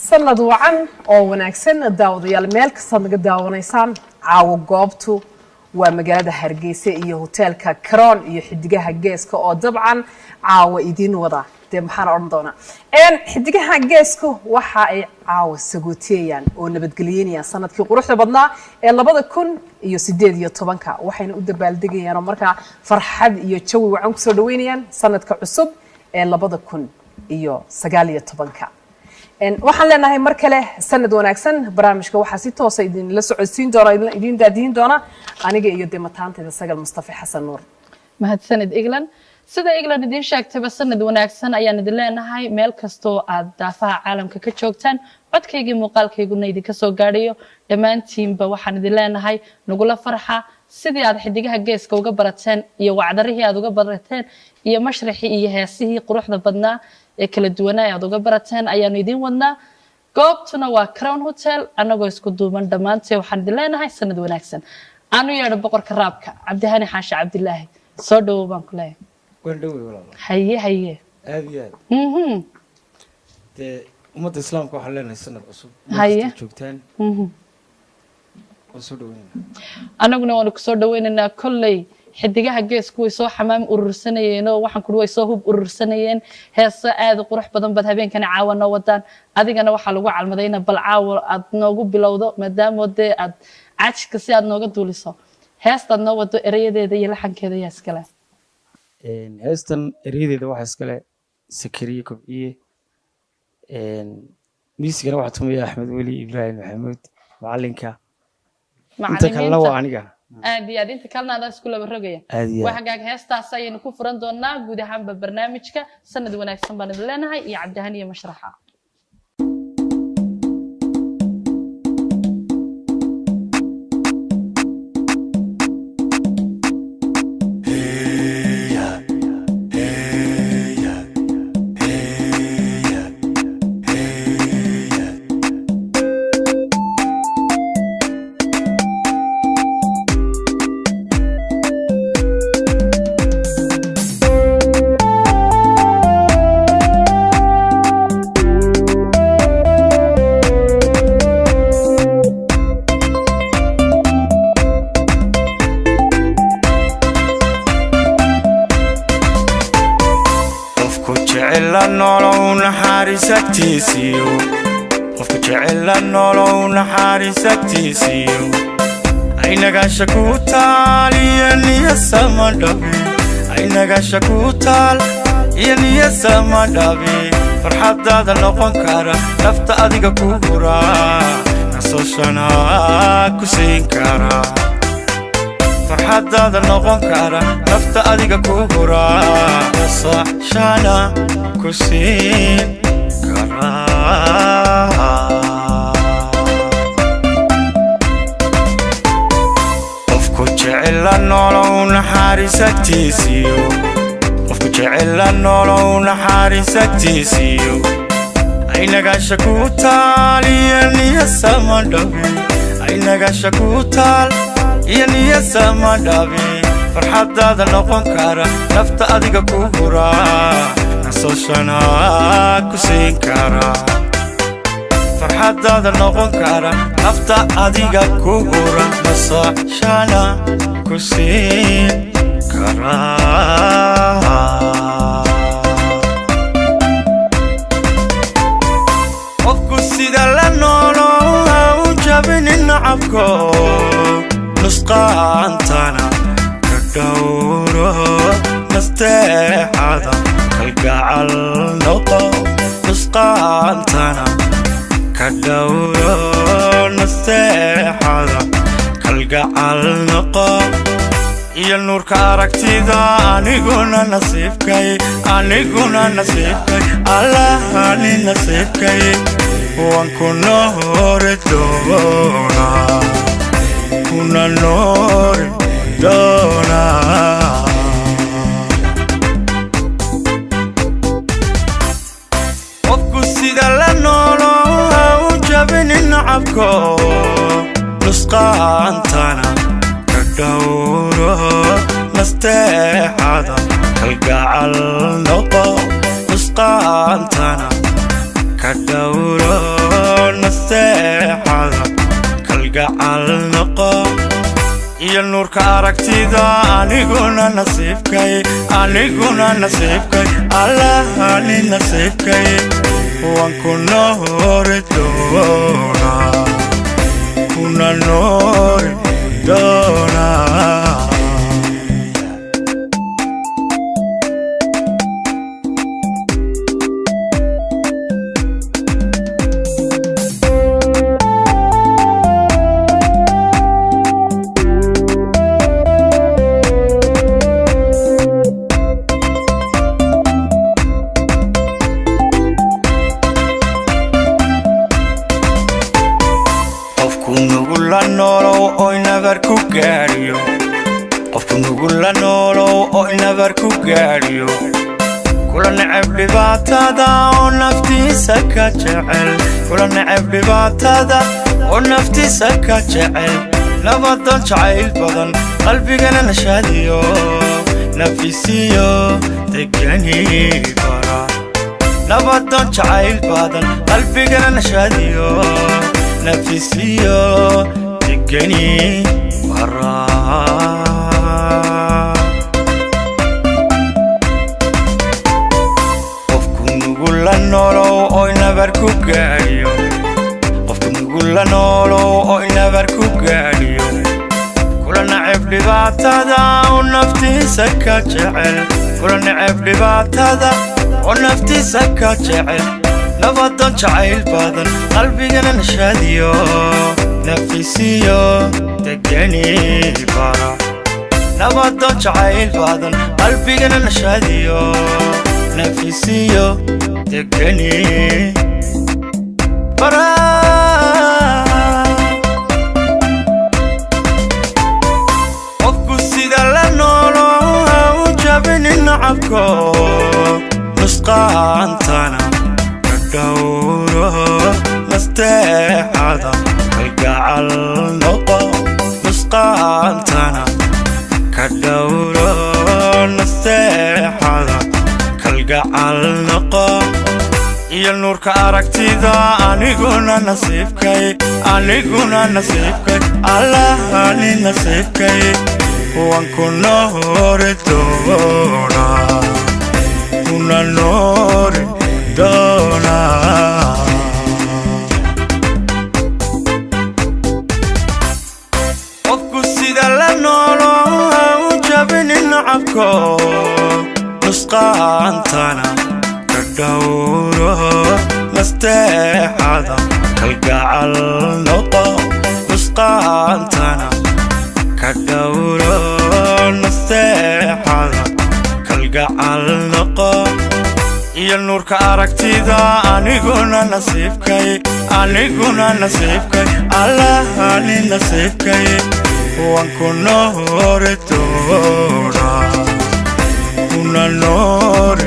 sanad wacan oo wanaagsan daawadayaal meel kasta naga daawanaysaan caawa goobtu waa magaalada Hargeysa iyo hoteelka Crown iyo xidigaha geeska oo dabcan caawa idin wada maxaan oran doonaa xidigaha geesku waxa ay caawa sagootiyaan oo nabadgeliyeen sanadkii quruxda badnaa ee 2018 waxayna u dabaaldegayaan marka farxad iyo jawi wacan ku soo dhaweynayaan sanadka cusub ee 2019 waxaan leenahay mar kale sanad wanaagsan barnaamijka waxa si toos ah idin la socodsiin doona idin daadiin doona aniga iyo demataanteeda Sagal Mustafa Xasan Nuur mahadsanid Iglan sida Iglan idin sheegtay sanad wanaagsan ayaan idin leenahay meel kasto aad daafaha caalamka ka joogtaan codkayga muuqaalkayguna idin ka soo gaadhayo dhamaantiinba waxaan idin leenahay nagula farxa sidii aad xidigaha geeska uga barateen iyo wacdarihii aad uga barateen iyo mashraxii iyo heesihii quruxda badnaa ee kala duwan aad uga barateen ayaan idin wadnaa goobtuna waa Crown Hotel anagoo isku duuban dhamaantii waxaan idin leenahay sanad wanaagsan aanu yeedho boqorka raabka Cabdihani Xaashi Cabdilaahi soo dhaw baan ku leeyahay wandhowe walaal haye aad iyo aad ummadda islaamka waxa leenahay sanad cusub joogtaan soo dhaweynaa anaguna waan ku soo dhaweynaynaa kullay xidigaha geesku way soo xamaam urursanayeen oo waxaan ku way soo hub urursanayeen heesa aad qurux badan bad habeenkan caawana wadaan adigana waxa lagu calmadayna bal caawa aad noogu bilowdo maadaama wada aad caajka si aad nooga duuliso heestan noo wado erayadeeda iyo laxankeeda yaa iskale heestan erayadeeda waxa iskale Sakariye Kobciye miisigana waxa tumaya Axmed Weli Ibrahim Maxamuud macalinka inta kale waa aniga aad iyo aad inta kalena aad isku laba rogaya waxa gaag heestaas ayaynu ku furan doonaa guud ahaanba barnaamijka sanad wanaagsan baan idin leenahay iyo Cabdihani iyo mashraxa qofku jecel nolow naxariisatiisiyo aynaga shakutaal iyo niyasama dhabi aynaga shakutaal iyo niyasama dhabi farxadaada noqon kara nafta adiga ku hura nasoshana ku siin kara farxadaada noqon kara nafta adiga ku hura nasoshana ku siin qofku jecel nolow naxariisatiisiyo qofku jecel nolow naxariisatiisiyo aynaga shakutaal iyo niyasama dhabi aynaga shakutaal iyo niyasama dhabi farxadaada noqon kara nafta adiga ku hura nasoshana ku siin kara farxadaada noqon kara nafta adiga ku hura nasoshana ku siin kara qofku sida la nooloo u jabinin nacabko nusqaantana ka dhowro nasteexada kalgacal noqo nusqaantana ka dhowro nasteexada kalgacal noqo iyo nuurka aragtida aniguna nasiibkay allahani nasiibkay waan ku noori doonaa kuna noori doonaa qofku sida la nooloo u jabinin nacabko nusqaantana ka dhowro nasteexada kalgacal noqo nusqaantana ka dhowro kalgacal noqo iyo nuurka aragtida aniguna nasiibkay allahani nasiibkay waan ku noori doonaa kuna noori doonaa qofku nugula noolow oo inabar ku gaadhiyo kula neceb dhibaatada oo naftiisa ka jecel kula neceb dhibaatada oo naftiisa ka jecel nabadan jacayl badan qalbigana nashaadiyo nafisiyo degani bara nabadan jacayl badan qalbigana nashaadiyo nafisiyo degani qofku nugula noolow oo inabar ku gaadhiyo qofku nugula noolow oo inabar ku gaadhiyo kula neceb dhibaatada oo naftiisa ka jecel kula neceb dhibaatada oo naftiisa ka jecel nabadan jacayl badan qalbigana nashaadiyo nafisiyo degani bara nabadan jacayl badan qalbigana nashaadiyo nafisiyo degani bara qofku sida la noolo ha u jabinin nacabko nusqaantana ka dhowro nasteexada kalgacal noqo nusqaantana ka dhowro nasteexada kalgacal noqo iyo nuurka aragtida aniguna nasiibkay allahani nasiibkay waan ku noori doonaa kuna noori doonaa nacabko nusqaantana ka dhowro nasteexada kalgacal noqo nusqaantana ka dhowro nasteexada kalgacal noqo iyo nuurka aragtida aniguna nasiibkay allahani nasiibkay waan ku noori doonaa kuna noori